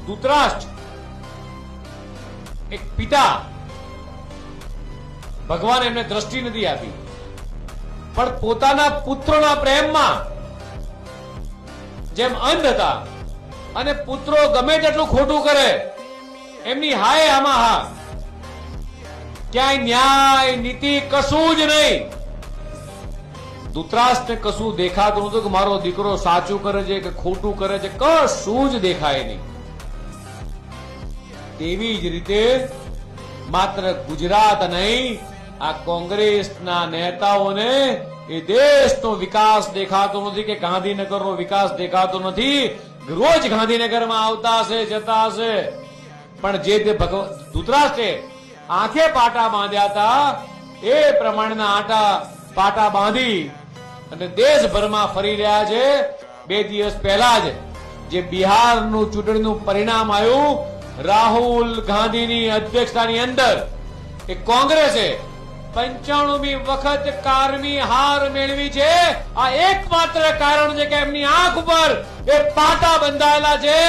ધૃતરાષ્ટ્ર એક પિતા, ભગવાન એમને દ્રષ્ટિ નથી આપી, પણ પોતાના પુત્રોના પ્રેમમાં જેમ અંધ હતા અને પુત્રો ગમે તેટલું ખોટું કરે એમની હાય આમાં હા, ક્યાંય ન્યાય નીતિ કશું જ નહીં. ધૃતરાષ્ટ્રને કશું દેખાતું નતું કે મારો દીકરો સાચું કરે છે કે ખોટું કરે છે, કશું જ દેખાય નહીં. તેવી જ રીતે માત્ર ગુજરાત નહીં, આ કોંગ્રેસના નેતાઓને એ દેશનો વિકાસ દેખાતો નથી કે ગાંધીનગરનો વિકાસ દેખાતો નથી. રોજ ગાંધીનગરમાં આવતા હશે, જતા હશે, પણ જે ધૃતરાષ્ટ્રે આંખે પાટા બાંધ્યા હતા એ પ્રમાણેના પાટા બાંધી અને દેશભરમાં ફરી રહ્યા છે. 2 દિવસ પહેલા જ જે બિહારનું ચૂંટણીનું પરિણામ આવ્યું, રાહુલ ગાંધીની અધ્યક્ષતાની અંદર એ કોંગ્રેસે 95મી વખત કારમી હાર મેળવી છે. આ એકમાત્ર કારણ છે કે એમની આંખ ઉપર એ પાટા બંધાયેલા છે.